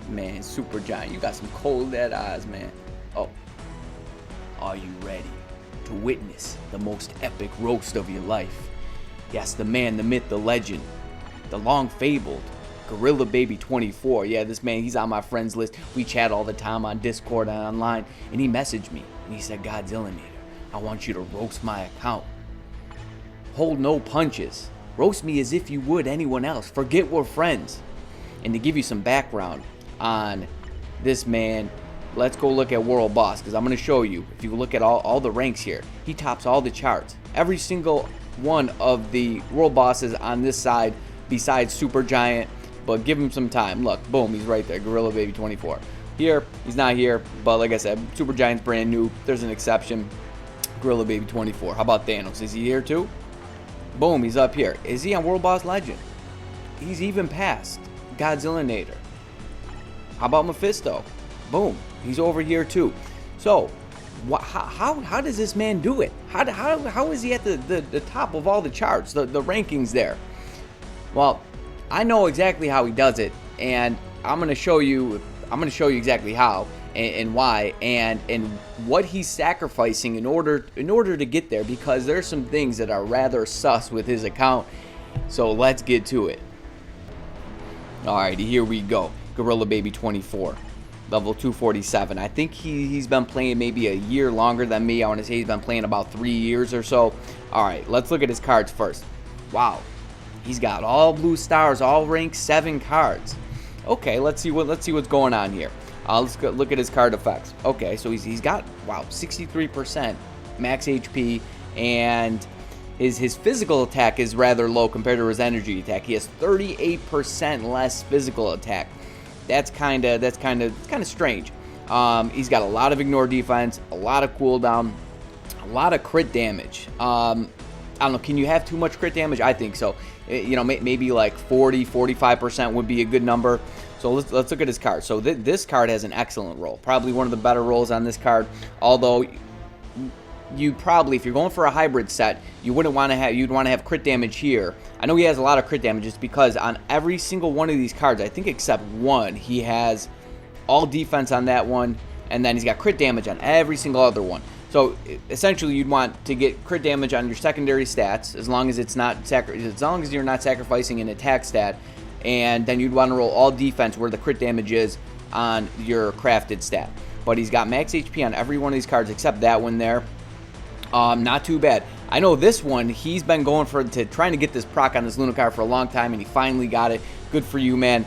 Man, Super Giant, you got some cold dead eyes, man. Oh, are you ready to witness the most epic roast of your life? Yes, the man, the myth, the legend, the long fabled Gorilla Baby 24. Yeah, this man, he's on my friends list. We chat all the time on Discord and online, and he messaged me and he said, Godzillanator, I want you to roast my account. Hold no punches. Roast me as if you would anyone else. Forget we're friends. And to give you some background on this man, let's go look at World Boss, because I'm going to show you. If you look at all the ranks here, he tops all the charts. Every single one of the World Bosses on this side, besides Super Giant. But give him some time. Look, boom, he's right there. Gorilla Baby 24. Here, he's not here. But like I said, Super Giant's brand new. There's an exception. Gorilla Baby 24. How about Thanos? Is he here too? Boom, he's up here. Is he on World Boss Legend? He's even past Godzillanator. How about Mephisto? Boom, he's over here too. So, how does this man do it? How is he at the top of all the charts, the rankings there? Well, I know exactly how he does it, and I'm going to show you exactly how and why and what he's sacrificing in order to get there, because there's some things that are rather sus with his account. So let's get to it. Alrighty, here we go. Gorilla Baby 24, level 247. I think he's been playing maybe a year longer than me. I want to say he's been playing about 3 years or so. Alright, let's look at his cards first. Wow. He's got all blue stars, all rank 7 cards. Okay, let's see what's going on here. Let's go look at his card effects. Okay, so he's got 63% max HP, and his physical attack is rather low compared to his energy attack. He has 38% less physical attack. That's kind of strange. He's got a lot of ignore defense, a lot of cooldown, a lot of crit damage. I don't know, can you have too much crit damage? I think so. You know, maybe like 45% would be a good number. So let's look at his card. So this card has an excellent roll. Probably one of the better rolls on this card. Although you probably, if you're going for a hybrid set, you'd want to have crit damage here. I know he has a lot of crit damage just because on every single one of these cards, I think except one, he has all defense on that one, and then he's got crit damage on every single other one. So essentially, you'd want to get crit damage on your secondary stats, as long as you're not sacrificing an attack stat, and then you'd want to roll all defense where the crit damage is on your crafted stat. But he's got max HP on every one of these cards except that one there. Not too bad. I know this one, he's been going trying to get this proc on this Luna card for a long time, and he finally got it. Good for you, man.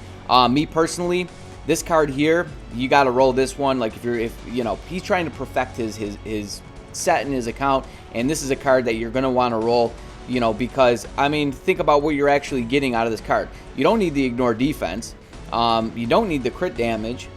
Me personally, this card here, you got to roll this one. Like if you know, he's trying to perfect his set in his account, and this is a card that you're gonna want to roll. You know, because I mean, think about what you're actually getting out of this card. You don't need the ignore defense. You don't need the crit damage.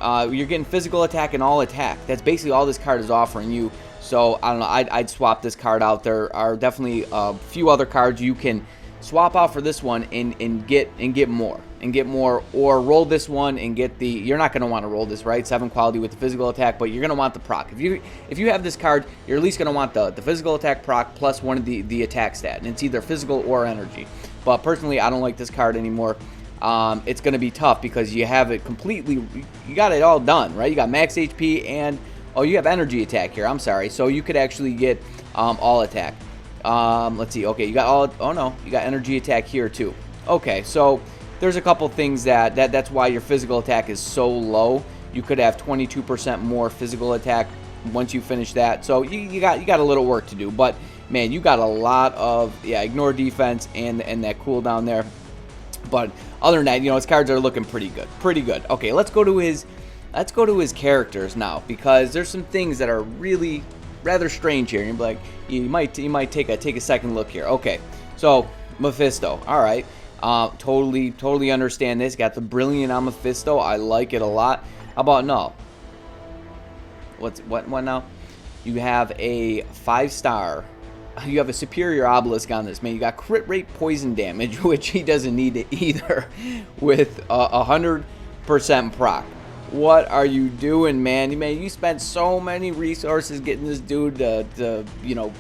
You're getting physical attack and all attack. That's basically all this card is offering you. So I don't know. I'd swap this card out. There are definitely a few other cards you can swap out for this one and get more, or roll this one and get the. You're not going to want to roll this, right? 7 quality with the physical attack, but you're going to want the proc. If you have this card, you're at least going to want the physical attack proc plus one of the attack stat, and it's either physical or energy. But personally, I don't like this card anymore. It's going to be tough because you have it completely. You got it all done, right? You got max HP and you have energy attack here. I'm sorry, so you could actually get all attack. Let's see. Okay, you got all. Oh no, you got energy attack here too. Okay, so there's a couple things that's why your physical attack is so low. You could have 22% more physical attack once you finish that. So you got a little work to do, but man, you got a lot of ignore defense and that cooldown there. But other than that, you know, his cards are looking pretty good. Okay, let's go to his characters now, because there's some things that are really rather strange here. You're like, you might take a second look here. Okay, so Mephisto. All right, totally understand this. Got the brilliant on Mephisto. I like it a lot. How about no? What now? You have a 5-star. You have a superior obelisk on this, man. You got crit rate poison damage, which he doesn't need it either, with 100% proc. What are you doing, man? You spent so many resources getting this dude to you know,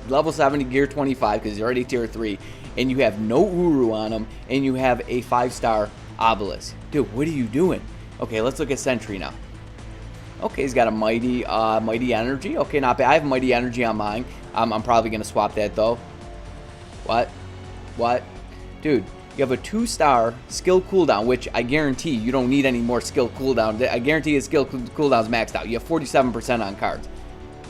level 70 gear 25 because he's already tier 3, and you have no Uru on him, and you have a 5-star obelisk. Dude, what are you doing? Okay, let's look at Sentry now. Okay, he's got a mighty energy. Okay, not bad. I have mighty energy on mine. I'm probably gonna swap that though. What? Dude, you have a 2-star skill cooldown, which I guarantee you don't need any more skill cooldown. I guarantee his skill cooldown's maxed out. You have 47% on cards.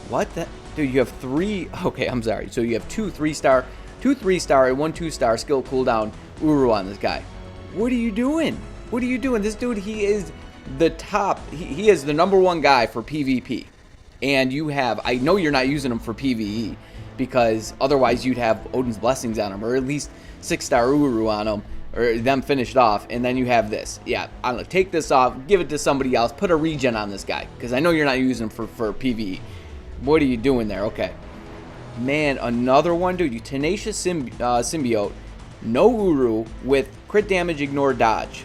What the? Dude, you have 3. Okay, I'm sorry. So you have 2 3-star, and 1 2-star skill cooldown Uru on this guy. What are you doing? What are you doing? This dude, he is the top. He is the #1 guy for PvP. And you have, I know you're not using him for PvE, because otherwise you'd have Odin's Blessings on him, or at least 6-star Uru on him, or them finished off, and then you have this. Yeah, I don't know, take this off, give it to somebody else, put a regen on this guy, because I know you're not using him for PvE. What are you doing there? Okay. Man, another one, dude. You Tenacious Symbiote, no Uru, with crit damage, ignore, dodge.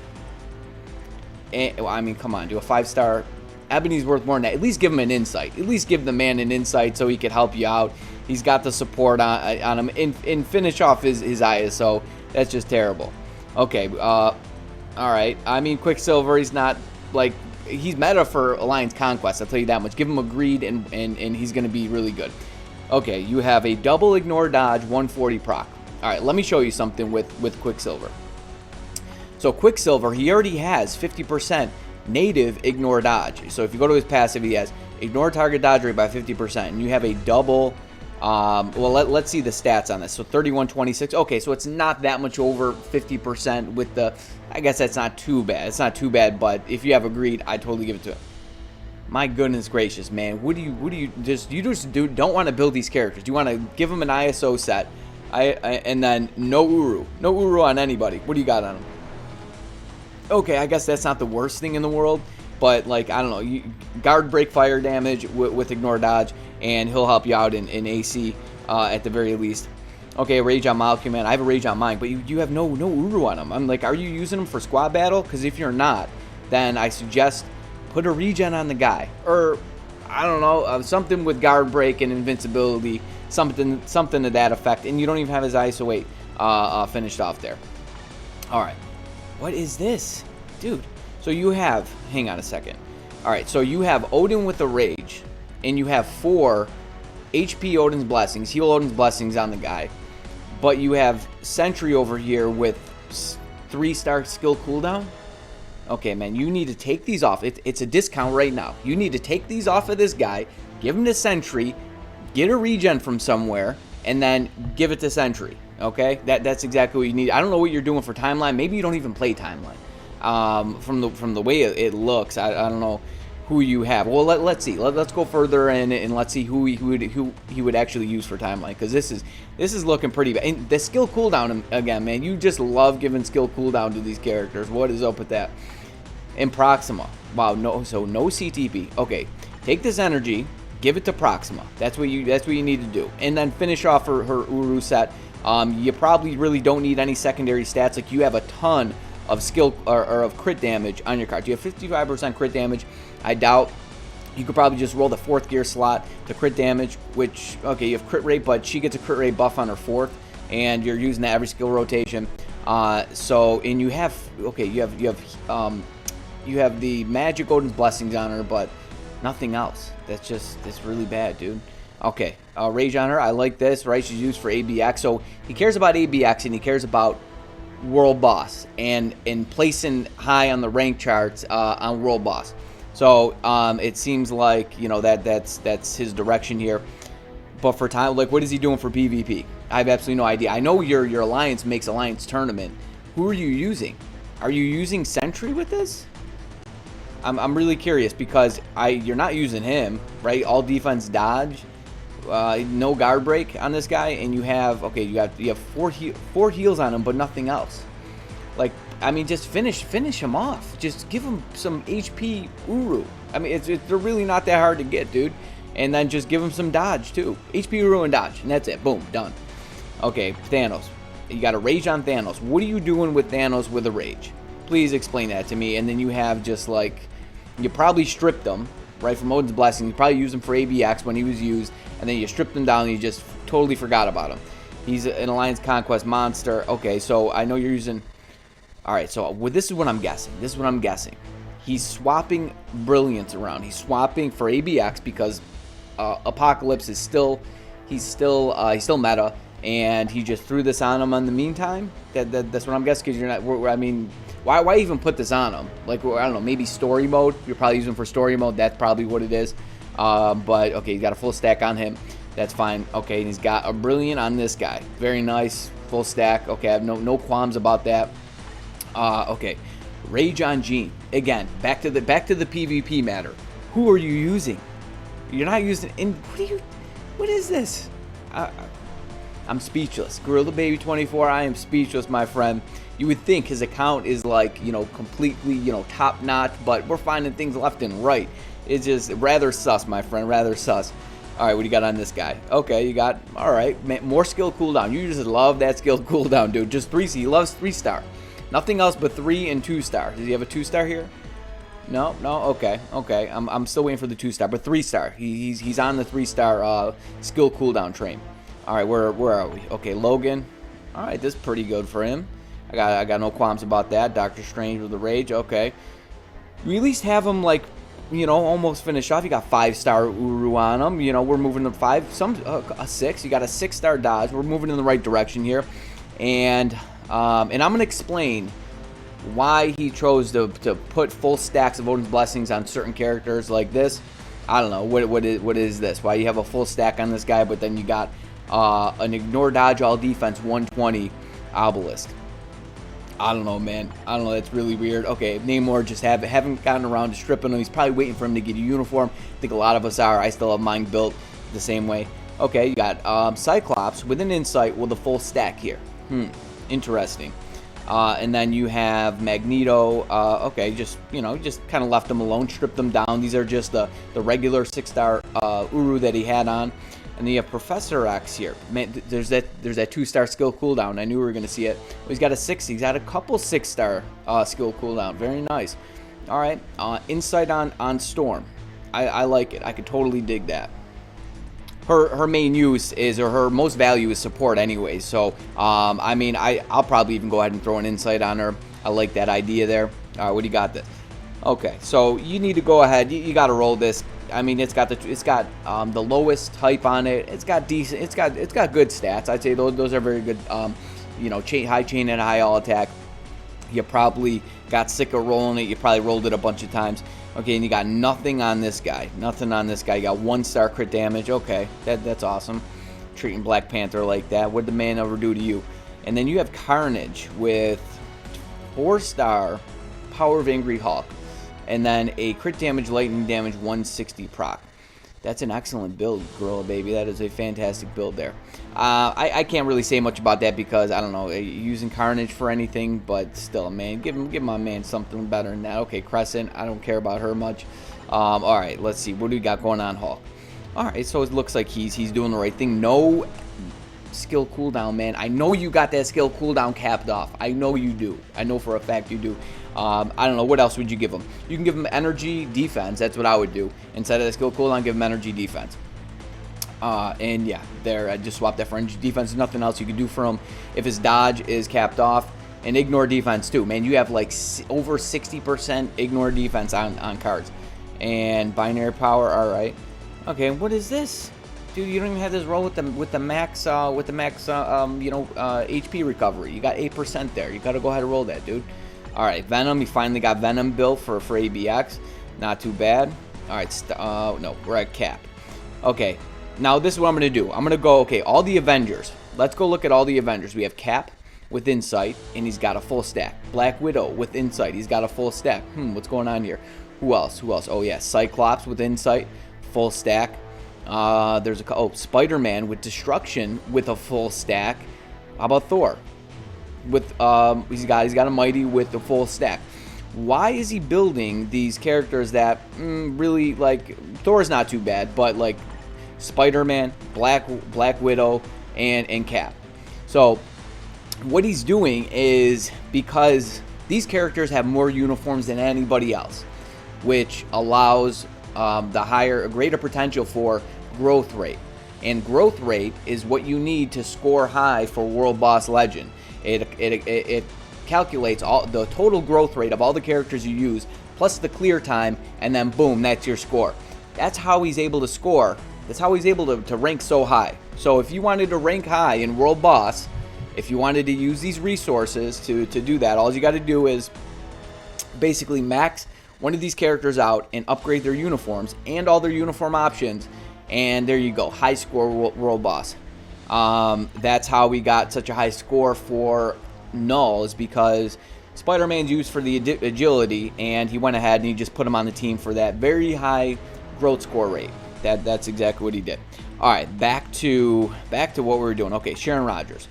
And, well, I mean, come on, do a 5-star. Ebony's worth more than that. At least give him an insight. At least give the man an insight so he could help you out. He's got the support on him. And finish off his ISO. That's just terrible. Okay, alright. I mean, Quicksilver, he's not, like, he's meta for Alliance Conquest, I'll tell you that much. Give him a greed and he's going to be really good. Okay, you have a double ignore dodge, 140 proc. Alright, let me show you something with Quicksilver. So Quicksilver, he already has 50% native ignore dodge. So if you go to his passive, he has ignore target dodge rate by 50%. And you have a double, well, let's see the stats on this. So 3126. Okay, so it's not that much over 50% with the, I guess that's not too bad. It's not too bad, but if you have a greed, I'd totally give it to him. My goodness gracious, man. What do you just don't want to build these characters. You want to give them an ISO set. And then no Uru. No Uru on anybody. What do you got on them? Okay, I guess that's not the worst thing in the world, but, like, I don't know, you guard break fire damage with ignore dodge, and he'll help you out in AC at the very least. Okay, rage on Molecule Man. I have a rage on mine, but you have no Uru on him. I'm like, are you using him for squad battle? Because if you're not, then I suggest put a regen on the guy, or I don't know, something with guard break and invincibility, something to that effect, and you don't even have his ISO 8 finished off there. All right. What is this? Dude. So you have, hang on a second. Alright, so you have Odin with the Rage, and you have 4 HP Odin's Blessings, heal Odin's Blessings on the guy. But you have Sentry over here with 3-star skill cooldown. Okay, man, you need to take these off. It's a discount right now. You need to take these off of this guy, give him to Sentry, get a regen from somewhere, and then give it to Sentry. Okay, that's exactly what you need. I don't know what you're doing for timeline. Maybe you don't even play timeline. From the way it looks, I don't know who you have. Well, let's see. Let's go further and let's see who he would actually use for timeline, because this is looking pretty bad. And the skill cooldown again, man. You just love giving skill cooldown to these characters. What is up with that? And Proxima. Wow, no CTP. Okay, take this energy, give it to Proxima. That's what you need to do, and then finish off her Uru set. You probably really don't need any secondary stats. Like, you have a ton of skill or of crit damage on your card. You have 55% crit damage. I doubt you could probably just roll the 4th gear slot to crit damage, which, okay, you have crit rate, but she gets a crit rate buff on her 4th, and you're using that every skill rotation. So, and you have, okay, you have the magic Odin's Blessings on her, but nothing else. That's really bad, dude. Okay, rage on her. I like this, right? She's used for ABX. So he cares about ABX, and he cares about World Boss and placing high on the rank charts on World Boss. So it seems like, you know, that's his direction here. But for time, like, what is he doing for PvP? I have absolutely no idea. I know your alliance makes alliance tournament. Who are you using? Are you using Sentry with this? I'm really curious, because you're not using him, right? All defense dodge. No guard break on this guy, and you have, okay, you have 4 heals on him, but nothing else. Like, I mean, just finish him off. Just give him some HP Uru. I mean, they're really not that hard to get, dude. And then just give him some dodge too. HP Uru and dodge, and that's it. Boom, done. Okay, Thanos. You got a rage on Thanos. What are you doing with Thanos with a rage? Please explain that to me. And then you have just, like, you probably stripped him, right, from Odin's Blessing. You probably used him for ABX when he was used, and then you stripped him down and you just totally forgot about him. He's an Alliance Conquest monster. Okay, so I know you're using... Alright, so this is what I'm guessing. He's swapping brilliance around. He's swapping for ABX because Apocalypse is he's still meta, and he just threw this on him in the meantime. That's what I'm guessing, because you're not. I mean, why even put this on him? Like, I don't know, maybe story mode. You're probably using for story mode. That's probably what it is. But okay, he's got a full stack on him. That's fine. Okay, and he's got a brilliant on this guy. Very nice, full stack. Okay, I have no qualms about that. Okay, Rage on Gene. Again, back to the PvP matter. Who are you using? You're not using. What is this? I'm speechless. Gorilla Baby 24. I am speechless, my friend. You would think his account is like, completely, top notch, but we're finding things left and right. It's just rather sus, my friend. Rather sus. All right, what do you got on this guy? Okay, you got, all right, more skill cooldown. You just love that skill cooldown, dude. Just 3. He loves 3-star. Nothing else but 3 and 2-star. Does he have a 2-star here? No. Okay. I'm still waiting for the 2-star, but 3-star. He's on the 3-star skill cooldown train. All right, where are we? Okay, Logan. All right, this is pretty good for him. I got no qualms about that. Doctor Strange with the Rage. Okay, we at least have him like, almost finished off. You got 5-star Uru on him. We're moving to 5, a 6. You got a 6-star dodge. We're moving in the right direction here, and I'm gonna explain why he chose to put full stacks of Odin's Blessings on certain characters like this. I don't know what is this? Why you have a full stack on this guy, but then you got an ignore dodge all defense 120 obelisk. I don't know, man. I don't know. That's really weird. Okay, Namor just haven't gotten around to stripping him. He's probably waiting for him to get a uniform. I think a lot of us are. I still have mine built the same way. Okay, you got Cyclops with an insight with a full stack here. Interesting. And then you have Magneto. Okay, just kind of left him alone, stripped them down. These are just the regular 6-star Uru that he had on. And then you have Professor X here. Man, there's that 2-star skill cooldown. I knew we were going to see it. Well, he's got a 6. He's got a couple 6-star skill cooldown. Very nice. All right. Insight on Storm. I like it. I could totally dig that. Her main use is, or her most value is support anyway. So, I mean, I'll probably even go ahead and throw an insight on her. I like that idea there. All right, what do you got this? Okay, so you need to go ahead. You got to roll this. I mean, it's got the lowest type on it. It's got decent. It's got good stats. I'd say those are very good. High chain and high all attack. You probably got sick of rolling it. You probably rolled it a bunch of times. Okay, and you got nothing on this guy. Nothing on this guy. You got 1-star crit damage. Okay, that's awesome. Treating Black Panther like that. What'd the man ever do to you? And then you have Carnage with 4-star Power of Angry Hulk. And then a crit damage, lightning damage, 160 proc. That's an excellent build, Gorilla Baby. That is a fantastic build there. I can't really say much about that because, I don't know, using Carnage for anything, but still, man, give my man something better than that. Okay, Crescent, I don't care about her much. All right, let's see. What do we got going on, Hulk? All right, so it looks like he's doing the right thing. No skill cooldown, man. I know you got that skill cooldown capped off. I know you do. I know for a fact you do. I don't know, what else would you give him? You can give him energy defense. That's what I would do. Instead of the skill cooldown, give him energy defense. And yeah, there, I just swapped that for energy defense. There's nothing else you can do for him if his dodge is capped off. And ignore defense too, man. You have like over 60% ignore defense on cards. And binary power, all right. Okay, what is this? Dude, you don't even have this roll with the max HP recovery. You got 8% there. You got to go ahead and roll that, dude. All right, Venom. You finally got Venom built for ABX. Not too bad. All right, no, we're at Cap. Okay, now this is what I'm gonna do. I'm gonna go. Okay, all the Avengers. Let's go look at all the Avengers. We have Cap with Insight, and he's got a full stack. Black Widow with Insight. He's got a full stack. What's going on here? Who else? Oh yeah, Cyclops with Insight, full stack. There's Spider-Man with Destruction with a full stack. How about Thor? With he's got a Mighty with the full stack. Why is he building these characters that really, like, Thor's not too bad, but like Spider-Man, Black Widow, and Cap? So what he's doing is, because these characters have more uniforms than anybody else, which allows a greater potential for growth rate. And growth rate is what you need to score high for World Boss Legend. It calculates all the total growth rate of all the characters you use plus the clear time, and then boom, that's your score. That's how he's able to score. That's how he's able to rank so high. So if you wanted to rank high in World Boss, if you wanted to use these resources to do that, all you got to do is basically max one of these characters out and upgrade their uniforms and all their uniform options, and there you go, high score World Boss. That's how we got such a high score for Null, is because Spider-Man's used for the agility, and he went ahead and he just put him on the team for that very high growth score rate. That's exactly what he did. All right, back to what we were doing. Okay, Sharon Rodgers,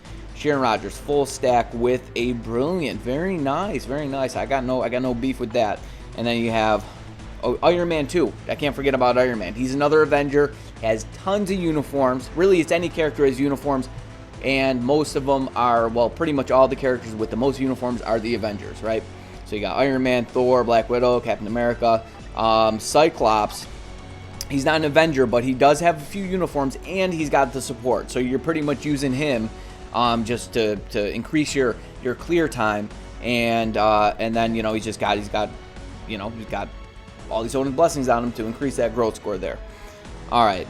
full stack with a brilliant, very nice, very nice. I got no beef with that. And then you have Iron Man 2. I can't forget about Iron Man. He's another Avenger, has tons of uniforms. Really, it's any character has uniforms. And most of them are, well, pretty much all the characters with the most uniforms are the Avengers, right? So you got Iron Man, Thor, Black Widow, Captain America, Cyclops. He's not an Avenger, but he does have a few uniforms, and he's got the support. So you're pretty much using him just to increase your clear time, and then he's got all these own blessings on him to increase that growth score there. All right,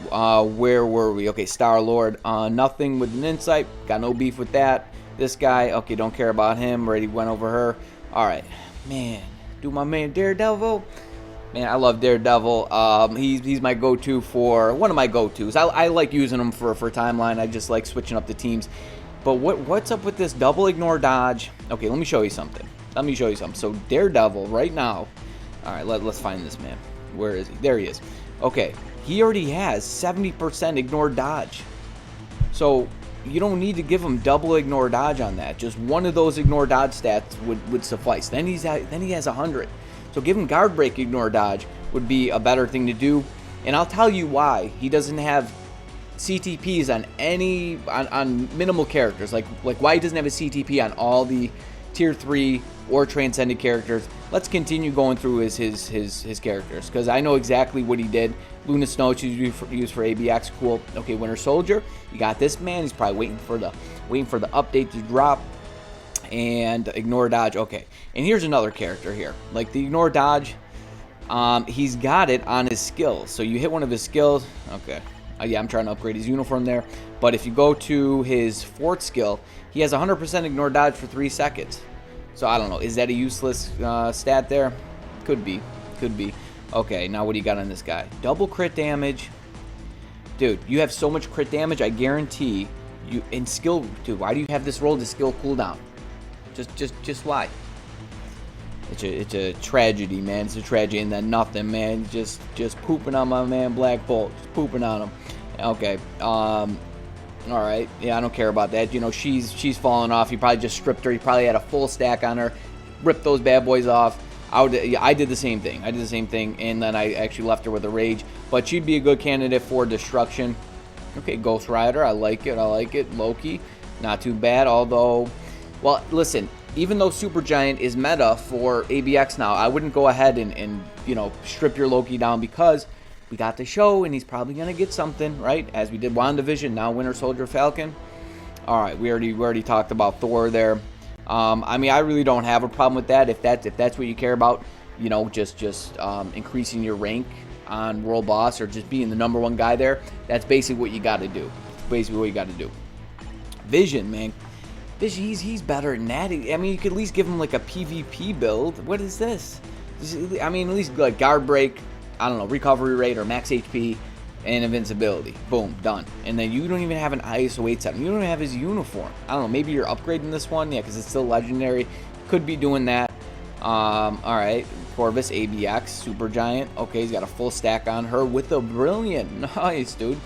where were we? Okay, Star-Lord, nothing with an insight. Got no beef with that. This guy, okay, don't care about him. Already went over her. All right, man, do my man Daredevil. Man, I love Daredevil. He's my go-to for one of my go-tos. I like using him for timeline. I just like switching up the teams. But what's up with this double ignore dodge? Okay, let me show you something. So Daredevil right now. All right, let's find this man. Where is he? There he is. Okay. He already has 70% ignore dodge. So you don't need to give him double ignore dodge on that. Just one of those ignore dodge stats would suffice. Then he has 100. So give him guard break ignore dodge would be a better thing to do. And I'll tell you why he doesn't have CTPs on minimal characters. Like why he doesn't have a CTP on all the tier 3 or transcended characters. Let's continue going through his characters, because I know exactly what he did. Luna Snow, she's used for ABX, cool. Okay, Winter Soldier, you got this man. He's probably waiting for the update to drop. And ignore dodge, okay. And here's another character here, like the ignore dodge. He's got it on his skills. So you hit one of his skills, okay. Yeah, I'm trying to upgrade his uniform there. But if you go to his fourth skill, he has 100% ignore dodge for 3 seconds. So I don't know. Is that a useless stat there? Could be. Okay, now what do you got on this guy? Double crit damage. Dude, you have so much crit damage, I guarantee you. In skill, dude, why do you have this roll to skill cooldown? Just why? It's a tragedy, man. It's a tragedy. And then nothing, man. Just pooping on my man Black Bolt. Just pooping on him. Okay. All right. Yeah, I don't care about that. She's falling off. He probably just stripped her. He probably had a full stack on her. Ripped those bad boys off. I did the same thing. And then I actually left her with a rage. But she'd be a good candidate for destruction. Okay, Ghost Rider. I like it. Loki. Not too bad. Although, well, listen. Even though Supergiant is meta for ABX now, I wouldn't go ahead and strip your Loki down, because we got the show and he's probably gonna get something, right? As we did WandaVision, now Winter Soldier, Falcon. All right, we already talked about Thor there. I mean, I really don't have a problem with that if that's what you care about. Just increasing your rank on World Boss, or just being the #1 guy there. That's basically what you got to do. Vision, man. Vision, he's better than that. I mean, you could at least give him like a PvP build. What is this? I mean, at least like guard break, I don't know, recovery rate or max HP and invincibility. Boom, done. And then you don't even have an ISO 87. You don't even have his uniform. I don't know, maybe you're upgrading this one. Yeah, because it's still legendary. Could be doing that. All right, Corvus ABX, Supergiant. Okay, he's got a full stack on her with a brilliant. Nice, dude.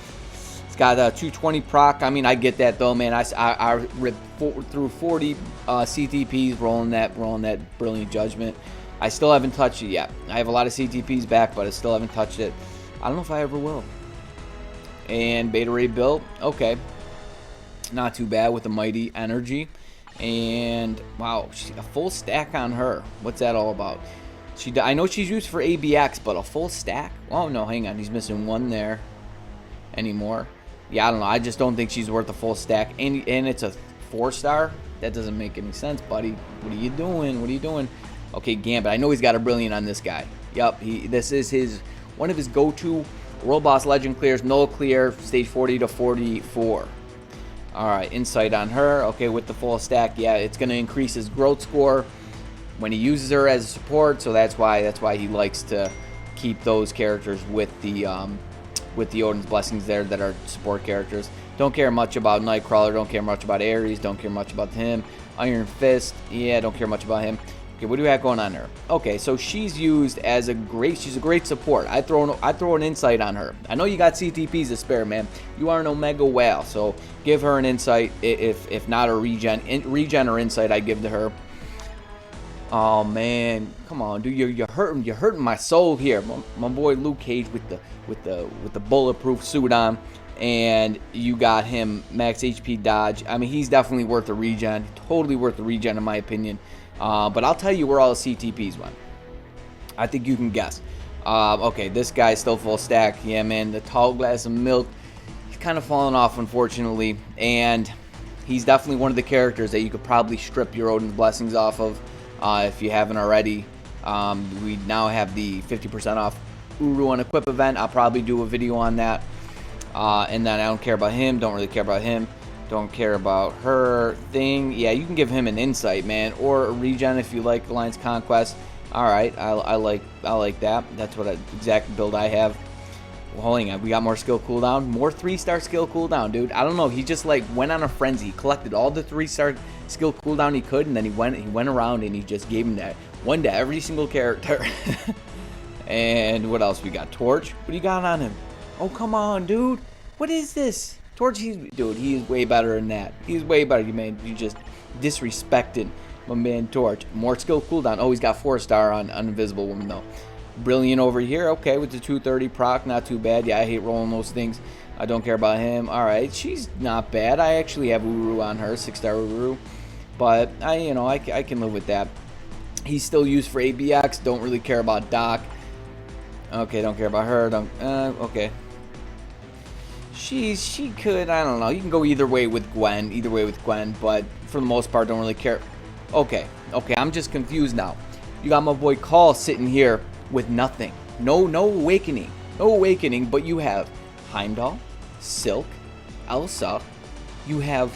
Got a 220 proc. I mean, I get that though, man. I ripped through 40 CTPs rolling that brilliant judgment. I still haven't touched it yet. I have a lot of CTPs back, but I still haven't touched it. I don't know if I ever will. And Beta Ray built. Okay, not too bad with the mighty energy. And wow, she's a full stack on her. What's that all about? I know she's used for ABX, but a full stack? Oh no, hang on, he's missing one there. Anymore. Yeah, I don't know. I just don't think she's worth a full stack. And it's a 4-star. That doesn't make any sense, buddy. What are you doing? Okay, Gambit. I know he's got a brilliant on this guy. Yep, this is one of his go-to World Boss Legend clears. Null clear, stage 40 to 44. Alright, insight on her. Okay, with the full stack, yeah, it's going to increase his growth score when he uses her as a support, so that's why he likes to keep those characters with the Odin's Blessings there that are support characters. Don't care much about Nightcrawler, don't care much about Ares, don't care much about him. Iron Fist, yeah, don't care much about him. Okay, what do we have going on there? Okay, so she's used as she's a great support. I throw an insight on her. I know you got CTPs to spare, man. You are an Omega Whale, so give her an insight. If not a regen or insight, I give to her. Oh man, come on, dude, you're hurting my soul here. My boy Luke Cage with the bulletproof suit on, and you got him max HP dodge. I mean, he's definitely worth a regen. Totally worth a regen in my opinion. But I'll tell you where all the CTPs went. I think you can guess. Okay, this guy's still full stack. Yeah, man, the tall glass of milk. He's kind of fallen off, unfortunately. And he's definitely one of the characters that you could probably strip your Odin's Blessings off of if you haven't already. We now have the 50% off Uru on Equip event. I'll probably do a video on that. And then I don't care about him. Don't really care about him. Don't care about her thing. Yeah, you can give him an insight, man, or a regen if you like Alliance Conquest. All right, I like that. That's what exact build I have. Well, holding on, we got more skill cooldown, more 3-star skill cooldown, dude. I don't know. He just like went on a frenzy. He collected all the 3-star skill cooldown he could, and then he went around and he just gave him that one to every single character. And what else we got? Torch. What do you got on him? Oh, come on, dude. What is this? Torch, dude, he is way better than that. He's way better, man. You just disrespected my man Torch. More skill cooldown. Oh, he's got 4-star on Invisible Woman, though. Brilliant over here. Okay, with the 230 proc, not too bad. Yeah, I hate rolling those things. I don't care about him. All right, she's not bad. I actually have Uru on her, 6-star Uru. But, I can live with that. He's still used for ABX. Don't really care about Doc. Okay, don't care about her. Okay. She could, I don't know. You can go either way with Gwen, but for the most part, don't really care. Okay, I'm just confused now. You got my boy Call sitting here with nothing. No awakening. But you have Heimdall, Silk, Elsa. You have,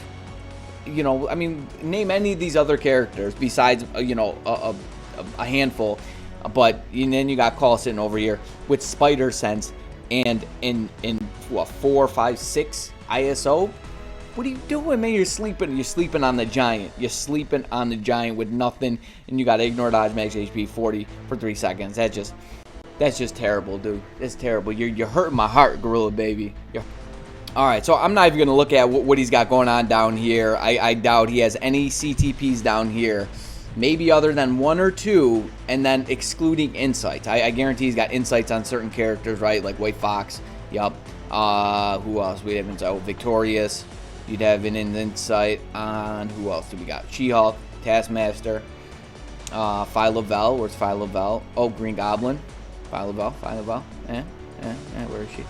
I mean, name any of these other characters besides, a handful. But then you got Call sitting over here with Spider Sense. And in what, 4, 5, 6 ISO? What are you doing, man? You're sleeping on the giant. You're sleeping on the giant with nothing, and you got ignore dodge max HP 40 for 3 seconds. That's just terrible, dude. It's terrible. You're hurting my heart, Gorilla Baby. All right, so I'm not even gonna look at what he's got going on down here. I doubt he has any CTPs down here. Maybe other than 1 or 2, and then excluding insights. I guarantee he's got insights on certain characters, right? Like White Fox. Yup. Who else? We have insight. Oh, Victorious. You'd have an insight on who else do we got? She-Hulk, Taskmaster, Phyla-Vell. Where's Phyla-Vell? Oh, Green Goblin. Phyla-Vell. Where is she?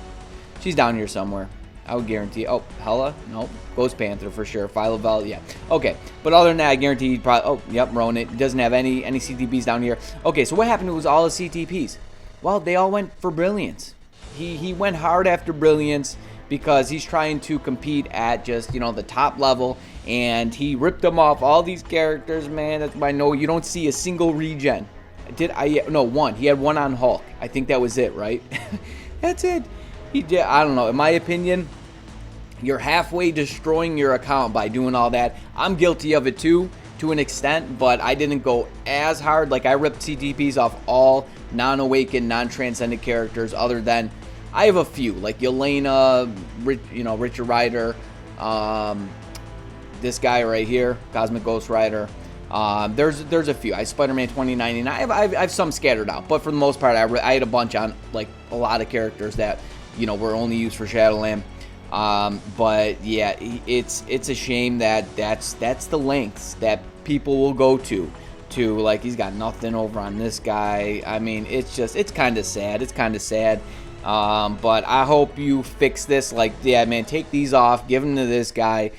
She's down here somewhere. I would guarantee. Oh, Hela? Nope. Ghost Panther for sure. Phyla-Vell, yeah. Okay, but other than that, I guarantee he'd probably. Oh, yep, Ronan. He doesn't have any CTPs down here. Okay, so what happened was all his CTPs? Well, they all went for Brilliance. He went hard after Brilliance because he's trying to compete at just the top level, and he ripped them off all these characters, man. That's why I know you don't see a single regen. No, one. He had one on Hulk. I think that was it, right? That's it. He did. I don't know. In my opinion, you're halfway destroying your account by doing all that. I'm guilty of it too, to an extent, but I didn't go as hard. Like, I ripped CTPs off all non-awakened, non-transcendent characters, other than I have a few, like Yelena, Richard Rider, this guy right here, Cosmic Ghost Rider. There's a few. Spider-Man 2099. I have some scattered out, but for the most part, I had a bunch on, like, a lot of characters that were only used for Shadowland. But yeah, it's a shame that that's the lengths that people will go to like, he's got nothing over on this guy. I mean, it's kind of sad. But I hope you fix this. Like, yeah, man, take these off, give them to this guy,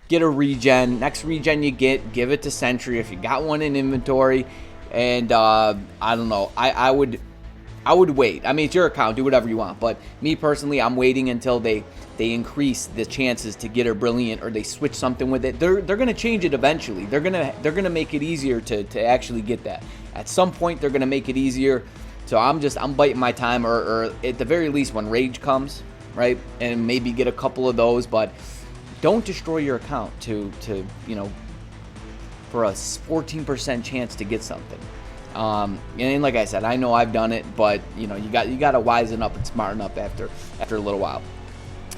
get a regen. Next regen you give it to Sentry if you got one in inventory. And I don't know. I would wait. I mean, it's your account. Do whatever you want. But me personally, I'm waiting until they increase the chances to get her brilliant, or they switch something with it. They're gonna change it eventually. They're gonna make it easier to actually get that. At some point, they're gonna make it easier. So I'm biting my time, or at the very least when Rage comes, right, and maybe get a couple of those. But don't destroy your account to for a 14% chance to get something. And like I said, I know I've done it, but you got to wisen up and smarten up after a little while.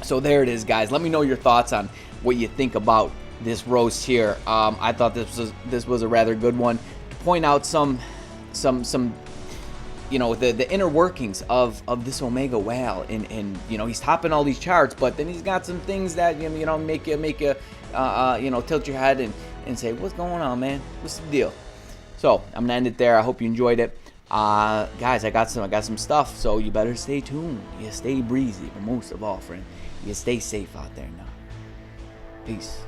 So there it is, guys. Let me know your thoughts on what you think about this roast here. I thought this was a rather good one to point out some the inner workings of this Omega Whale, and he's topping all these charts, but then he's got some things that make you tilt your head and say, what's going on, man? What's the deal? So I'm gonna end it there. I hope you enjoyed it, guys. I got some stuff, so you better stay tuned. You stay breezy, but most of all, friend, you stay safe out there now. Peace.